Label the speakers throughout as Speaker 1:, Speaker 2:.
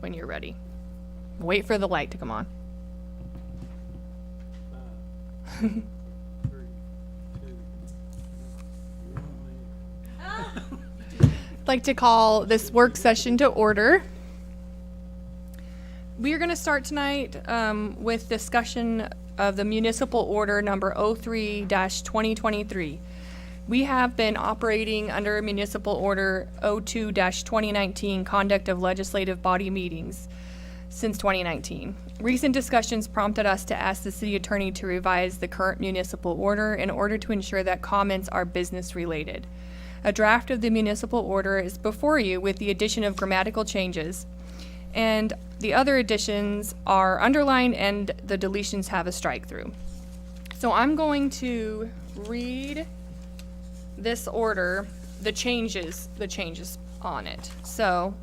Speaker 1: when you're ready. Wait for the light to come on.
Speaker 2: 5, 3, 2, 1.
Speaker 1: I'd like to call this work session to order. We are going to start tonight with discussion of the municipal order number 03-2023. We have been operating under municipal order 02-2019, conduct of legislative body meetings, since 2019. Recent discussions prompted us to ask the city attorney to revise the current municipal order in order to ensure that comments are business related. A draft of the municipal order is before you with the addition of grammatical changes, and the other additions are underlined and the deletions have a strike through. So I'm going to read this order, the changes on it. So,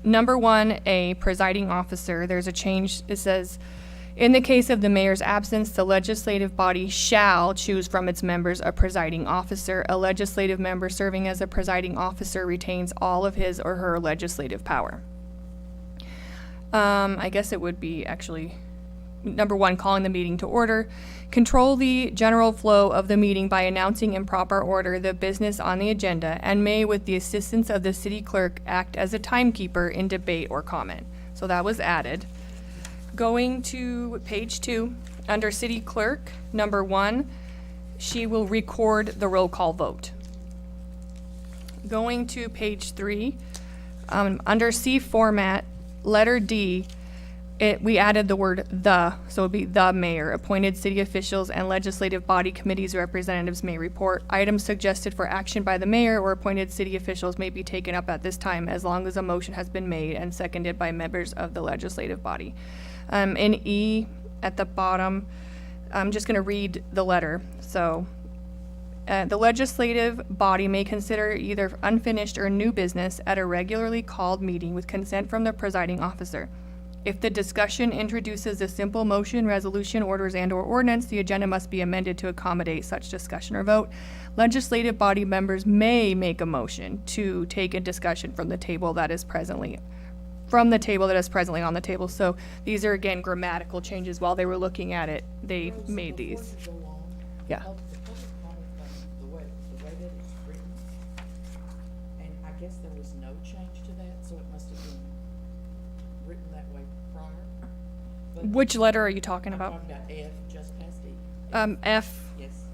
Speaker 1: number 1, a presiding officer, there's a change. It says, in the case of the mayor's absence, the legislative body shall choose from its members a presiding officer. A legislative member serving as a presiding officer retains all of his or her legislative power. I guess it would be actually number 1, calling the meeting to order. Control the general flow of the meeting by announcing in proper order the business on the agenda, and may, with the assistance of the city clerk, act as a timekeeper in debate or comment. So that was added. Going to page 2, under city clerk, number 1, she will record the roll call vote. Going to page 3, under C format, letter D, we added the word the, so it would be the mayor. Appointed city officials and legislative body committees representatives may report. Items suggested for action by the mayor or appointed city officials may be taken up at this time as long as a motion has been made and seconded by members of the legislative body. In E, at the bottom, I'm just going to read the letter. So, the legislative body may consider either unfinished or new business at a regularly called meeting with consent from the presiding officer. If the discussion introduces a simple motion, resolution, orders, and/or ordinance, the agenda must be amended to accommodate such discussion or vote. Legislative body members may make a motion to take a discussion from the table that is presently on the table. So these are, again, grammatical changes. While they were looking at it, they made these. Yeah.
Speaker 3: The public comment, the way that it's written, and I guess there was no change to that, so it must have been written that way prior. But
Speaker 1: Which letter are you talking
Speaker 3: I'm
Speaker 1: about?
Speaker 3: talking about F, just past E.
Speaker 1: F.
Speaker 3: Yes,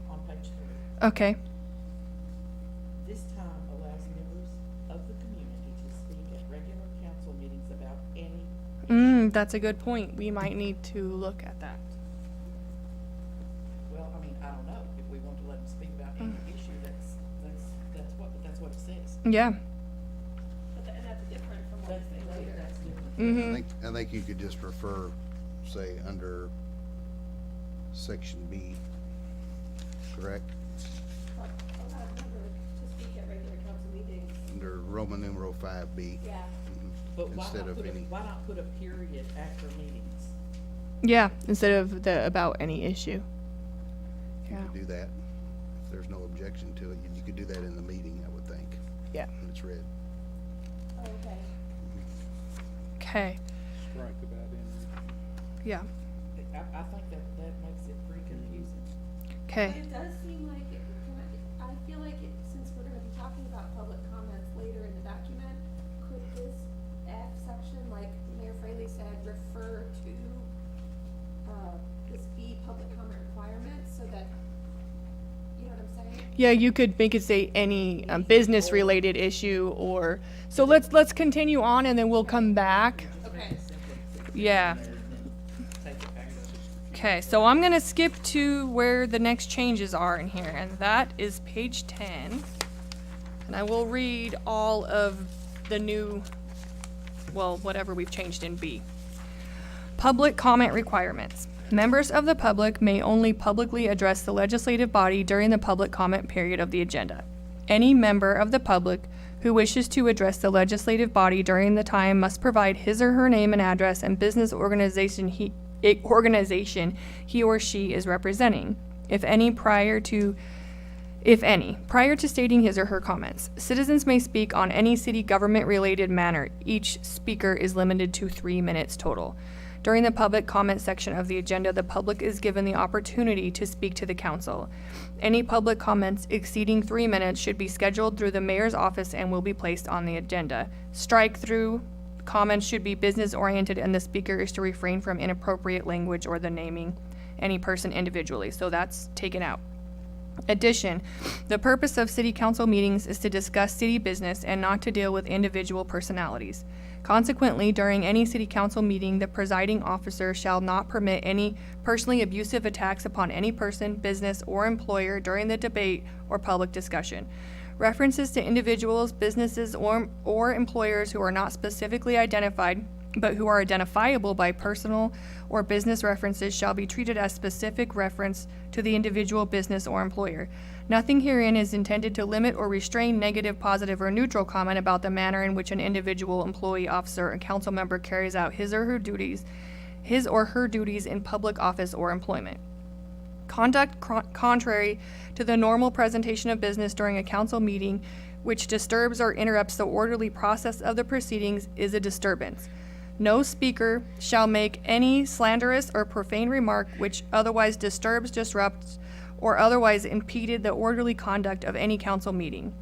Speaker 3: on page 3.
Speaker 1: Okay.
Speaker 3: This time allows members of the community to speak at regular council meetings about any
Speaker 1: That's a good point. We might need to look at that.
Speaker 3: Well, I mean, I don't know, if we want to let them speak about any issue, that's what it says.
Speaker 1: Yeah.
Speaker 4: And that's different from what
Speaker 3: That's,
Speaker 4: you say later.
Speaker 3: that's different.
Speaker 1: Mm-hmm.
Speaker 5: I think you could just refer, say, under section B, correct?
Speaker 4: Allow a member to speak at regular council meetings.
Speaker 5: Under Roman numeral 5B.
Speaker 4: Yeah.
Speaker 3: But why
Speaker 5: Instead
Speaker 3: not
Speaker 5: of
Speaker 3: put
Speaker 5: any.
Speaker 3: why not put a period after meetings?
Speaker 1: Yeah, instead of the about any issue.
Speaker 5: You
Speaker 1: Yeah.
Speaker 5: could do that. If there's no objection to it, you could do that in the meeting, I would think,
Speaker 1: Yeah.
Speaker 5: when it's read.
Speaker 4: Oh, okay.
Speaker 1: Okay.
Speaker 2: Strike about any.
Speaker 1: Yeah.
Speaker 3: I think that makes it pretty confusing.
Speaker 4: But
Speaker 1: Okay.
Speaker 4: it does seem like, I feel like since we're gonna be talking about public comments later in the document, could this F section, like Mayor Fraley said, refer to, this B public comment requirements so that, you know what I'm saying?
Speaker 1: Yeah, you could make it say any business related issue or, so let's continue on and then we'll come back.
Speaker 4: Okay.
Speaker 1: Yeah.
Speaker 3: Take it back.
Speaker 1: Okay, so I'm gonna skip to where the next changes are in here, and that is page 10. And I will read all of the new, well, whatever we've changed in B. Public comment requirements. Members of the public may only publicly address the legislative body during the public comment period of the agenda. Any member of the public who wishes to address the legislative body during the time must provide his or her name and address and business organization he or she is representing. If if any, prior to stating his or her comments. Citizens may speak on any city government-related matter. Each speaker is limited to 3 minutes total. During the public comment section of the agenda, the public is given the opportunity to speak to the council. Any public comments exceeding 3 minutes should be scheduled through the mayor's office and will be placed on the agenda. Strike-through comments should be business-oriented, and the speaker is to refrain from inappropriate language or the naming any person individually. So that's taken out. Addition, the purpose of city council meetings is to discuss city business and not to deal with individual personalities. Consequently, during any city council meeting, the presiding officer shall not permit any personally abusive attacks upon any person, business, or employer during the debate or public discussion. References to individuals, businesses, or employers who are not specifically identified but who are identifiable by personal or business references shall be treated as specific reference to the individual business or employer. Nothing herein is intended to limit or restrain negative, positive, or neutral comment about the manner in which an individual employee, officer, or council member carries out his or her duties in public office or employment. Conduct contrary to the normal presentation of business during a council meeting which disturbs or interrupts the orderly process of the proceedings is a disturbance. No speaker shall make any slanderous or profane remark which otherwise disturbs, disrupts, or otherwise impeded the orderly conduct of any council meeting.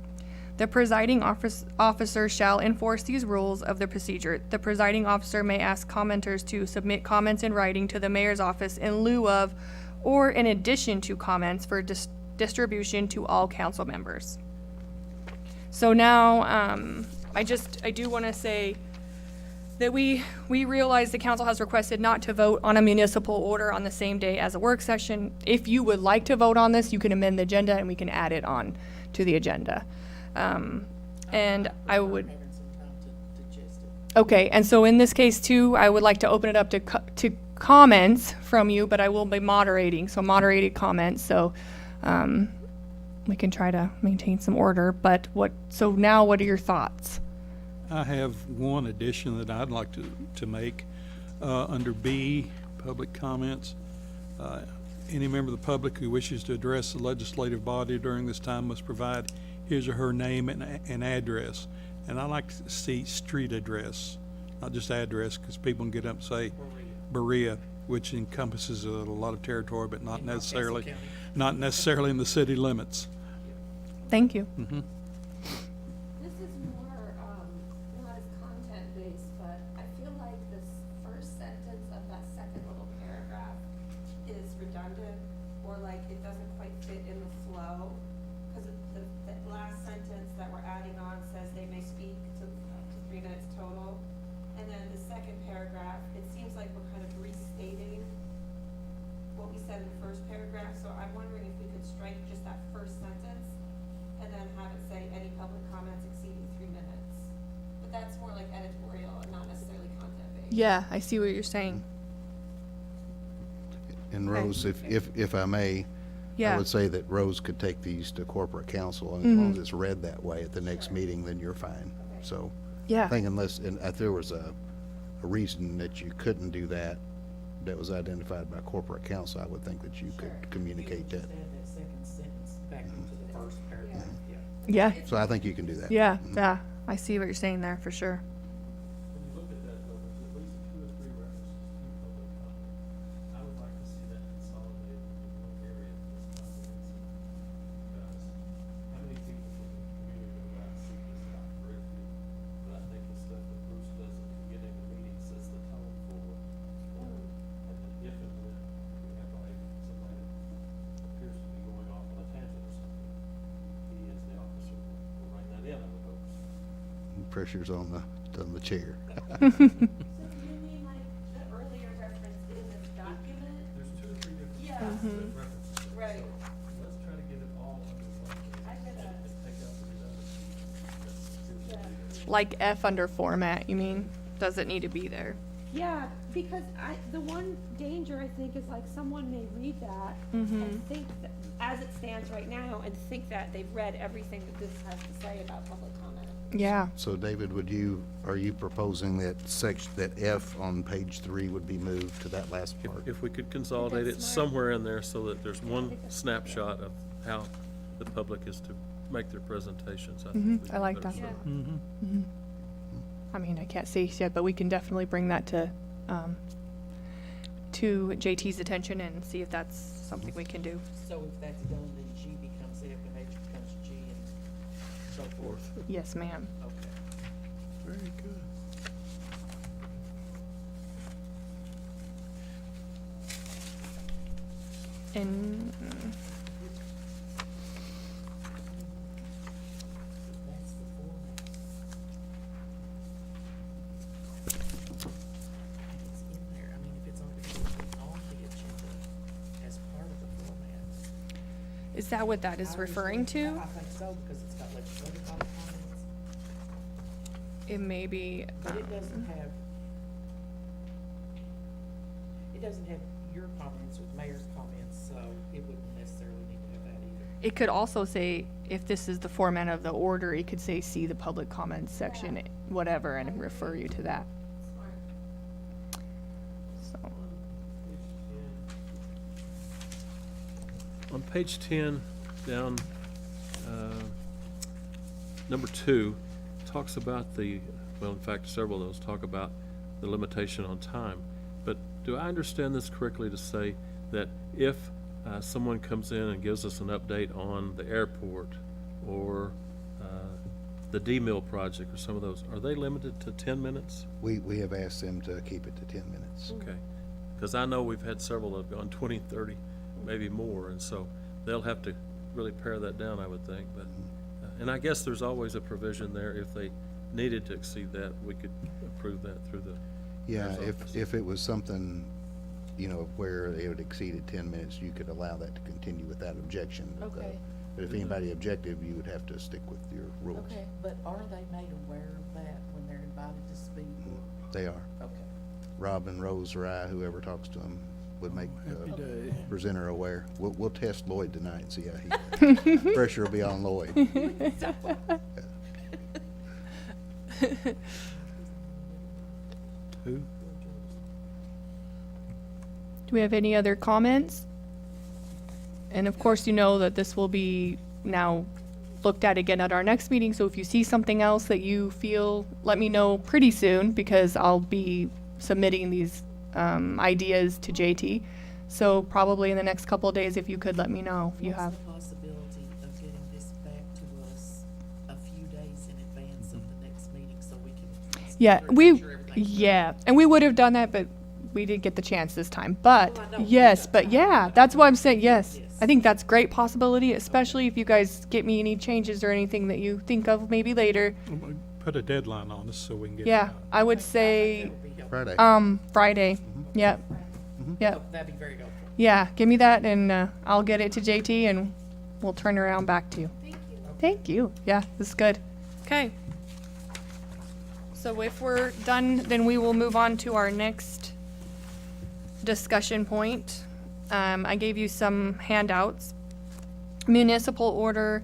Speaker 1: The presiding officer shall enforce these rules of the procedure. The presiding officer may ask commenters to submit comments in writing to the mayor's office in lieu of or in addition to comments for distribution to all council members. So now, I do want to say that we realize the council has requested not to vote on a municipal order on the same day as a work session. If you would like to vote on this, you can amend the agenda and we can add it on to the agenda. And I would,
Speaker 3: Having some time to digest it.
Speaker 1: okay, and so in this case too, I would like to open it up to comments from you, but I will be moderating, so moderated comments, so, we can try to maintain some order, but so now what are your thoughts?
Speaker 2: I have one addition that I'd like to make. Under B, public comments. Any member of the public who wishes to address the legislative body during this time must provide his or her name and address. And I like to see street address, not just address, because people can get up and say Berea, which encompasses a lot of territory, but not necessarily in the city limits.
Speaker 1: Thank you.
Speaker 4: This is more, not as content-based, but I feel like this first sentence of that second little paragraph is redundant, or like it doesn't quite fit in the flow. Because the last sentence that we're adding on says they may speak to 3 minutes total. And then the second paragraph, it seems like we're kind of restating what we said in the first paragraph. So I'm wondering if we could strike just that first sentence and then have it say any public comments exceeding 3 minutes. But that's more like editorial and not necessarily content-based.
Speaker 1: Yeah, I see what you're saying.
Speaker 5: And
Speaker 1: Okay.
Speaker 5: Rose, if I may, I
Speaker 1: Yeah.
Speaker 5: would say that Rose could take these to corporate council, and as long as it's read that way at the next meeting, then you're fine. So, I
Speaker 1: Yeah.
Speaker 5: think unless, and if there was a reason that you couldn't do that, that was identified by corporate council, I would think that you could communicate that.
Speaker 3: Just add that second sentence back into the first paragraph, yeah.
Speaker 1: Yeah.
Speaker 5: So I think you can do that.
Speaker 1: Yeah. Yeah. I see what you're saying there for sure.
Speaker 6: When you look at that, though, there's at least 2 or 3 references to public comment. I would like to see that consolidated in one area that's comprehensive. Because how many people from the community would like to see this out for it to, but I think the stuff that Bruce does at the beginning of the meeting sets the tone for it. And then if and when we have like somebody that appears to be going off on a tangent or something, he as the officer will bring that in, I would hope.
Speaker 5: Pressure's on the chair.
Speaker 4: So do you mean like the earlier reference in this document?
Speaker 6: There's 2 or 3 different
Speaker 4: Yeah.
Speaker 6: references there.
Speaker 4: Right.
Speaker 6: So let's try to get it all under one page
Speaker 4: I could,
Speaker 6: and take out the redundancy.
Speaker 4: Yeah.
Speaker 1: Like F under format, you mean? Does it need to be there?
Speaker 7: Yeah, because the one danger I think is like someone may read that
Speaker 1: Mm-hmm.
Speaker 7: and think that, as it stands right now, and think that they've read everything that this has to say about public comment.
Speaker 1: Yeah.
Speaker 5: So David, are you proposing that that F on page 3 would be moved to that last part?
Speaker 6: If we could consolidate it
Speaker 7: That's smart.
Speaker 6: somewhere in there so that there's one
Speaker 7: think that's-
Speaker 6: snapshot of how the public is to make their presentations. I think we
Speaker 1: I like
Speaker 6: better
Speaker 1: that.
Speaker 6: serve.
Speaker 2: Mm-hmm.
Speaker 1: I mean, I can't say yet, but we can definitely bring that to JT's attention and see if that's something we can do.
Speaker 3: So if that's done, then G becomes F and H becomes G and so forth.
Speaker 1: Yes, ma'am.
Speaker 3: Okay.
Speaker 2: Very good.
Speaker 1: And
Speaker 3: That's the format. And it's in there, I mean, if it's on the agenda as part of the format.
Speaker 1: is that what that is
Speaker 3: I
Speaker 1: referring
Speaker 3: understand-
Speaker 1: to?
Speaker 3: I think so, because it's got legislative body comments,
Speaker 1: It may be.
Speaker 3: but it doesn't have your comments with mayor's comments, so it wouldn't necessarily need to have that either.
Speaker 1: It could also say, if this is the format of the order, it could say, see the public comments section, whatever, and refer you to that.
Speaker 4: Smart.
Speaker 1: So,
Speaker 6: On page 10, down, number 2, talks about well, in fact, several of those talk about the limitation on time. But do I understand this correctly to say that if someone comes in and gives us an update on the airport or the D-Mill project or some of those, are they limited to 10 minutes?
Speaker 5: We have asked them to keep it to 10 minutes.
Speaker 6: Okay, because I know we've had several that have gone 20, 30, maybe more, and so they'll have to really pare that down, I would think, but, and I guess there's always a provision there, if they needed to exceed that, we could approve that through the
Speaker 5: Yeah,
Speaker 6: mayor's office.
Speaker 5: if it was something, you know, where it had exceeded 10 minutes, you could allow that to continue without objection. But,
Speaker 1: Okay.
Speaker 5: But if anybody objected, you would have to stick with your rules.
Speaker 1: okay.
Speaker 3: But are they made aware of that when they're invited to speak?
Speaker 5: They are.
Speaker 3: Okay.
Speaker 5: Robin, Rose, or I, whoever talks to them, would make
Speaker 2: Happy
Speaker 5: the
Speaker 2: day.
Speaker 5: presenter aware. We'll test Lloyd tonight and see how he does. Pressure will be on Lloyd.
Speaker 2: Who?
Speaker 1: Do we have any other comments? And of course, you know that this will be now looked at again at our next meeting, so if you see something else that you feel, let me know pretty soon, because I'll be submitting these ideas to JT. So probably in the next couple of days, if you could let me know if you have.
Speaker 3: What's the possibility of getting this back to us a few days in advance of the next meeting so we can?
Speaker 1: Yeah,
Speaker 3: make sure everything's-
Speaker 1: yeah, and we would have done that, but we didn't get the chance this time. But
Speaker 3: Well, I know we
Speaker 1: yes,
Speaker 3: got
Speaker 1: but
Speaker 3: time.
Speaker 1: yeah, that's why I'm saying yes.
Speaker 3: Yes.
Speaker 1: I think that's great possibility, especially if you guys get me any changes or anything that you think of maybe later.
Speaker 2: Put a deadline on us so we can get it
Speaker 1: Yeah,
Speaker 2: done.
Speaker 1: I would say
Speaker 3: That would be helpful.
Speaker 5: Friday.
Speaker 1: Friday. Yep. Yep.
Speaker 3: Oh, that'd be very helpful.
Speaker 1: Yeah, give me that and I'll get it to JT and we'll turn around back to you.
Speaker 4: Thank you.
Speaker 1: Thank you. Yeah, this is good. Okay. So if we're done, then we will move on to our next discussion point. I gave you some handouts. Municipal order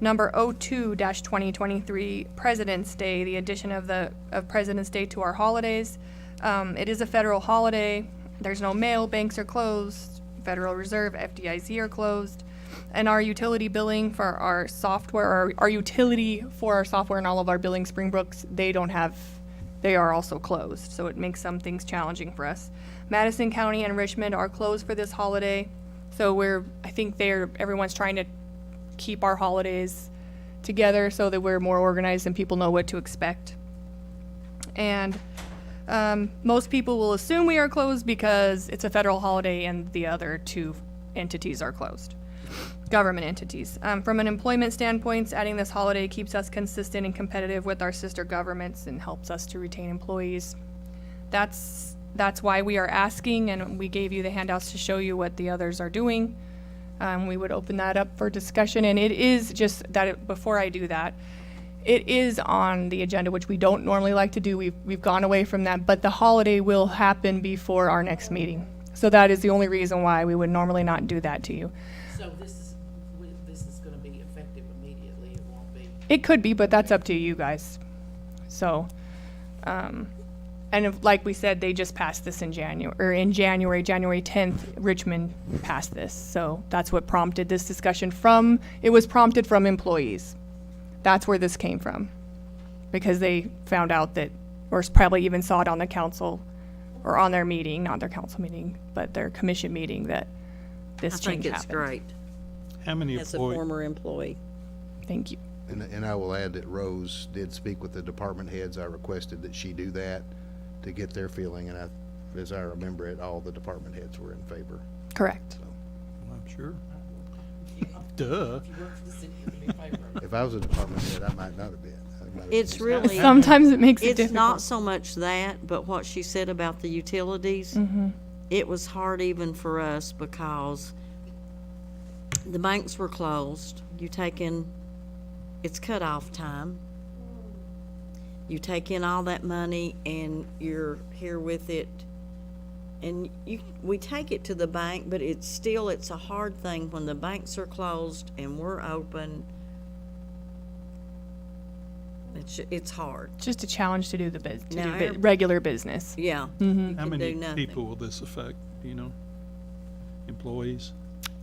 Speaker 1: number 02-2023, President's Day, the addition of President's Day to our holidays. It is a federal holiday. There's no mail, banks are closed, Federal Reserve, FDIC are closed, and our utility billing for our software, or our utility for our software and all of our billing Springbooks, they are also closed, so it makes some things challenging for us. Madison County and Richmond are closed for this holiday, so I think everyone's trying to keep our holidays together so that we're more organized and people know what to expect. And most people will assume we are closed because it's a federal holiday and the other two entities are closed, government entities. From an employment standpoint, adding this holiday keeps us consistent and competitive with our sister governments and helps us to retain employees. That's why we are asking, and we gave you the handouts to show you what the others are doing. We would open that up for discussion, and it is just that, before I do that, it is on the agenda, which we don't normally like to do. We've gone away from that, but the holiday will happen before our next meeting. So that is the only reason why we would normally not do that to you.
Speaker 3: So this is gonna be effective immediately, it won't be.
Speaker 1: It could be, but that's up to you guys. So, And like we said, they just passed this in January 10th, Richmond passed this. So that's what prompted this discussion it was prompted from employees. That's where this came from. Because they found out that, or probably even saw it on the council, or on their meeting, not their council meeting, but their commission meeting, that this
Speaker 8: I
Speaker 1: change
Speaker 8: think
Speaker 1: happened.
Speaker 8: it's great,
Speaker 2: How many
Speaker 8: as a
Speaker 2: employees?
Speaker 8: former employee.
Speaker 1: Thank you.
Speaker 5: And I will add that Rose did speak with the department heads. I requested that she do that to get their feeling, and as I remember it, all the department heads were in favor.
Speaker 1: Correct.
Speaker 2: I'm sure.
Speaker 3: Yeah.
Speaker 2: Duh.
Speaker 3: If you work for the city, you'd be in favor of it.
Speaker 5: If I was a department head, I might not have been. I might have
Speaker 8: It's
Speaker 5: been-
Speaker 8: really,
Speaker 1: Sometimes it makes it
Speaker 8: it's not
Speaker 1: difficult.
Speaker 8: so much that, but what she said about the utilities. It was hard even for us because the banks were closed. You take in, it's cutoff time. You take in all that money and you're here with it. And we take it to the bank, but it's a hard thing when the banks are closed and we're open. It's hard.
Speaker 1: It's just a challenge to do
Speaker 8: Now,
Speaker 1: regular business.
Speaker 8: Yeah.
Speaker 2: How
Speaker 8: You can
Speaker 2: many
Speaker 8: do nothing.
Speaker 2: people will this affect, do you know? Employees?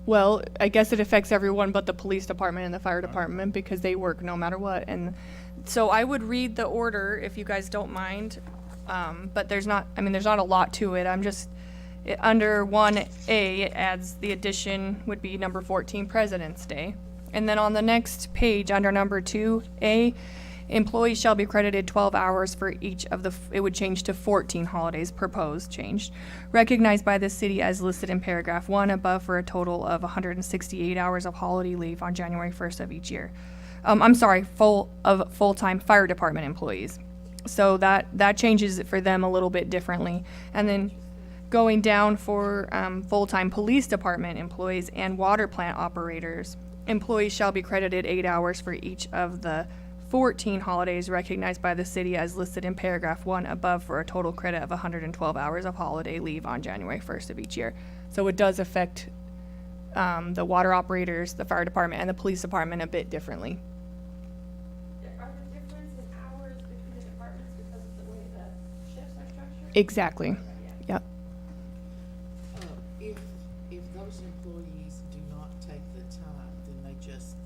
Speaker 1: Well, I guess it affects everyone but the police department and the fire department because they work no matter what. And so I would read the order if you guys don't mind. But there's not a lot to it. Under 1A, it adds the addition would be number 14, President's Day. And then on the next page, under number 2A, employees shall be credited 12 hours for each of it would change to 14 holidays, proposed changed, recognized by the city as listed in paragraph 1 above for a total of 168 hours of holiday leave on January 1st of each year. Full-time fire department employees. So that changes it for them a little bit differently. And then going down for full-time police department employees and water plant operators, employees shall be credited 8 hours for each of the 14 holidays recognized by the city as listed in paragraph 1 above for a total credit of 112 hours of holiday leave on January 1st of each year. So it does affect the water operators, the fire department, and the police department a bit differently.
Speaker 7: Are the difference in hours between the departments because of the way the shifts are structured?
Speaker 1: Exactly. Yep.
Speaker 3: If those employees do not take the time, then they just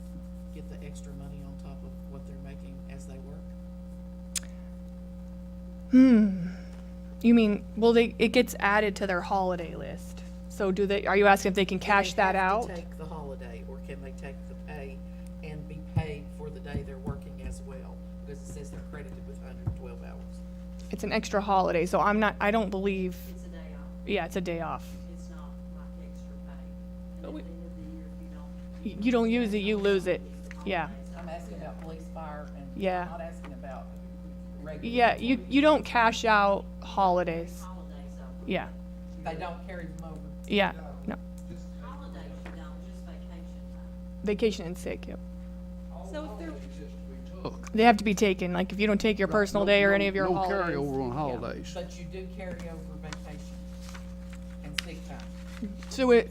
Speaker 3: get the extra money on top of what they're making as they work?
Speaker 1: You mean, it gets added to their holiday list. So are you asking if they can cash
Speaker 3: Do they
Speaker 1: that
Speaker 3: have
Speaker 1: out?
Speaker 3: to take the holiday, or can they take the pay and be paid for the day they're working as well? Because it says they're credited with 112 hours.
Speaker 1: It's an extra holiday, so I don't believe,
Speaker 8: It's a day off.
Speaker 1: yeah, it's a day off.
Speaker 8: It's not like extra pay.
Speaker 1: And at the
Speaker 8: end of the year, if you don't.
Speaker 1: You don't use it, you lose it. Yeah.
Speaker 3: I'm asking about police, fire, and
Speaker 1: Yeah.
Speaker 3: not asking about regular.
Speaker 1: Yeah, you don't cash out holidays.
Speaker 8: Holidays over.
Speaker 1: Yeah,
Speaker 3: They don't carry them over.
Speaker 1: yeah, no.
Speaker 8: Holidays you don't, just vacation time.
Speaker 1: Vacation and sick, yep.
Speaker 7: So if they're,
Speaker 1: They have to be taken, like if you don't take your personal day or any of your
Speaker 9: No
Speaker 1: holidays.
Speaker 9: carryover on holidays.
Speaker 3: But you do carry over vacation and sick time.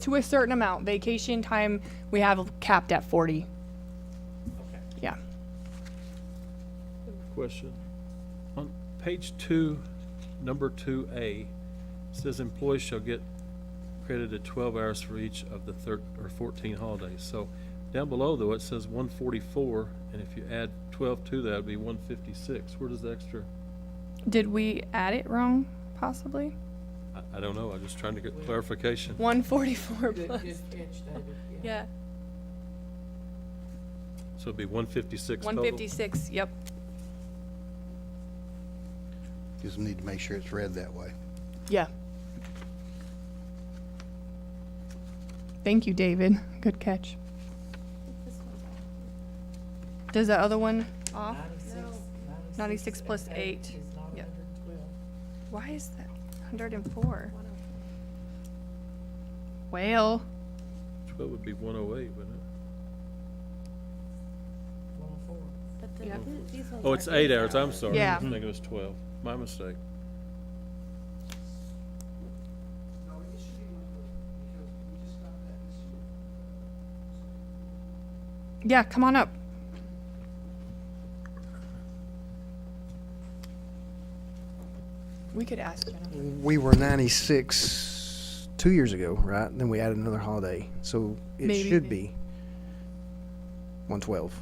Speaker 1: To a certain amount. Vacation time, we have capped at 40,
Speaker 3: Okay.
Speaker 1: yeah.
Speaker 6: Question. On page 2, number 2A, it says employees shall get credited 12 hours for each of the 14 holidays. So down below though, it says 144, and if you add 12 to that, it'd be 156. Where does the extra?
Speaker 1: Did we add it wrong, possibly?
Speaker 6: I don't know, I'm just trying to get clarification.
Speaker 1: 144
Speaker 3: Good,
Speaker 1: plus,
Speaker 3: good catch, David, yeah.
Speaker 1: yeah,
Speaker 6: So it'd be 156 total?
Speaker 1: 156, yep.
Speaker 5: Just need to make sure it's read that way.
Speaker 1: Yeah. Thank you, David. Good catch.
Speaker 7: this one's off.
Speaker 1: Does the other one off?
Speaker 3: 96
Speaker 1: plus
Speaker 3: and
Speaker 1: 8.
Speaker 3: Is not
Speaker 1: Yep.
Speaker 3: 112.
Speaker 1: Why is that 104? Well,
Speaker 6: 12 would be 108, wouldn't it?
Speaker 3: 104.
Speaker 7: But the,
Speaker 1: Yeah.
Speaker 7: these ones
Speaker 6: Oh,
Speaker 7: are
Speaker 6: it's 8
Speaker 7: days
Speaker 6: hours, I'm sorry.
Speaker 1: Yeah.
Speaker 6: I was thinking it was 12. My mistake.
Speaker 9: No, it should be 112, because we just got that this year.
Speaker 1: yeah, come on up. We could ask Jennifer.
Speaker 9: We were 96 2 years ago, right? Then we added another holiday, so it
Speaker 1: Maybe.
Speaker 9: should be 112,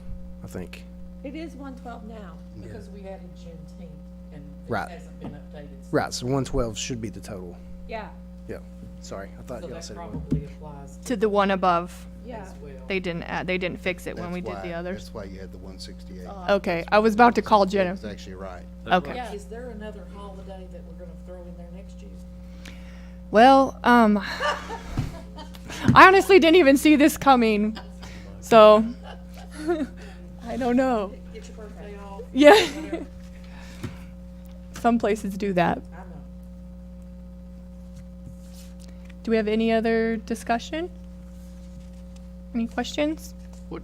Speaker 9: I think.
Speaker 7: It is 112 now.
Speaker 3: Because we added Juneteenth and it
Speaker 9: Right.
Speaker 3: hasn't been updated. since.
Speaker 9: Right, so 112 should be the total.
Speaker 7: Yeah,
Speaker 9: Yeah, sorry, I thought
Speaker 3: So
Speaker 9: y'all
Speaker 3: that
Speaker 9: said it was.
Speaker 3: probably applies
Speaker 1: To the one above,
Speaker 7: yeah.
Speaker 3: as well.
Speaker 1: they didn't fix it when
Speaker 5: That's
Speaker 1: we did
Speaker 5: why-
Speaker 1: the others.
Speaker 5: That's why you had the 168.
Speaker 1: Okay, I was about to call
Speaker 5: That's
Speaker 1: Jennifer.
Speaker 5: actually right.
Speaker 1: Okay.
Speaker 7: Yeah.
Speaker 3: Is there another holiday that we're gonna throw in there next year?
Speaker 1: Well, I honestly didn't even see this coming, so I don't know.
Speaker 3: Get your birthday off,
Speaker 1: Yeah.
Speaker 3: whatever.
Speaker 1: Some places do that.
Speaker 3: I know.
Speaker 1: Do we have any other discussion? Any questions?
Speaker 10: What,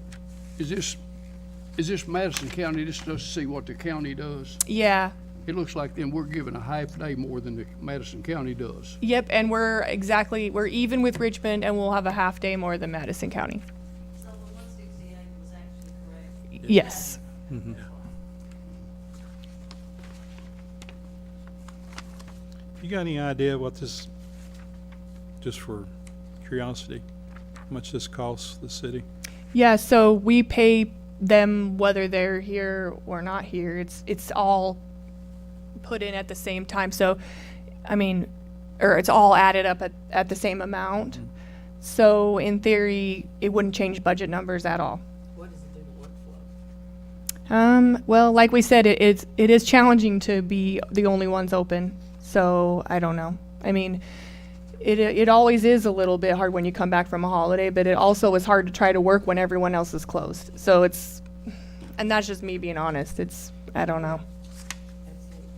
Speaker 10: is this Madison County, just to see what the county does?
Speaker 1: Yeah.
Speaker 10: It looks like then we're giving a half day more than the Madison County does.
Speaker 1: Yep, and we're even with Richmond, and we'll have a half day more than Madison County.
Speaker 8: So the 168 was actually correct.
Speaker 1: Yes.
Speaker 2: You got any idea what this, just for curiosity, how much this costs the city?
Speaker 1: Yeah, so we pay them whether they're here or not here. It's all put in at the same time. So, I mean, or it's all added up at the same amount. So in theory, it wouldn't change budget numbers at all.
Speaker 3: What does it do to workflow?
Speaker 1: Well, like we said, it is challenging to be the only ones open. So I don't know. I mean, it always is a little bit hard when you come back from a holiday, but it also is hard to try to work when everyone else is closed. So and that's just me being honest. I don't know.
Speaker 3: Absolutely.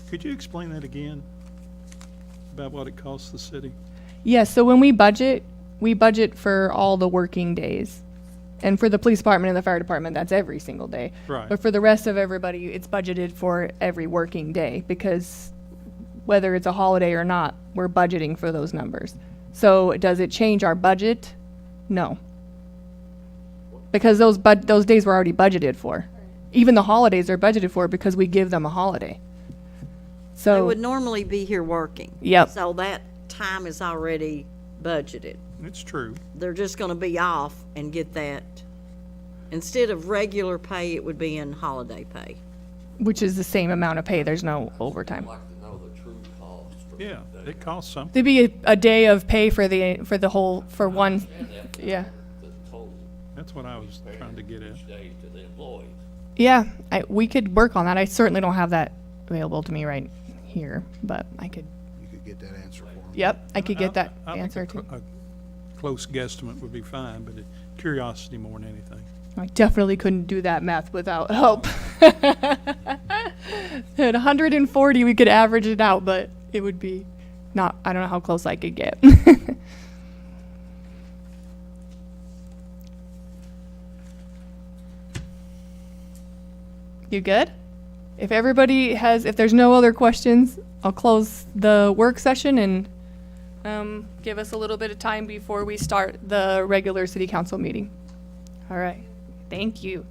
Speaker 2: Could you explain that again? About what it costs the city?
Speaker 1: Yeah, so when we budget for all the working days. And for the police department and the fire department, that's every single day.
Speaker 2: Right.
Speaker 1: But for the rest of everybody, it's budgeted for every working day because whether it's a holiday or not, we're budgeting for those numbers. So does it change our budget? No. Because those days were already budgeted for. Even the holidays are budgeted for because we give them a holiday.
Speaker 8: They
Speaker 1: So,
Speaker 8: would normally be here working.
Speaker 1: Yep.
Speaker 8: So that time is already budgeted.
Speaker 2: It's true.
Speaker 8: They're just gonna be off and get that. Instead of regular pay, it would be in holiday pay.
Speaker 1: which is the same amount of pay. There's no overtime.
Speaker 11: Like to know the true cost for
Speaker 2: Yeah,
Speaker 11: the day.
Speaker 2: it costs something.
Speaker 1: There'd be a day of pay for the whole, for one,
Speaker 11: And that,
Speaker 1: yeah.
Speaker 11: the total
Speaker 2: That's what I was trying to get at.
Speaker 11: each day to the employees.
Speaker 1: Yeah, we could work on that. I certainly don't have that available to me right here, but I could,
Speaker 5: You could get that answer for them.
Speaker 1: yep, I could get that
Speaker 2: I think
Speaker 1: answer
Speaker 2: a
Speaker 1: too.
Speaker 2: a close guesstimate would be fine, but curiosity more than anything.
Speaker 1: I definitely couldn't do that math without help. At 140, we could average it out, but it would be not, I don't know how close I could get. You good? If there's no other questions, I'll close the work session and give us a little bit of time before we start the regular city council meeting. All right, thank you.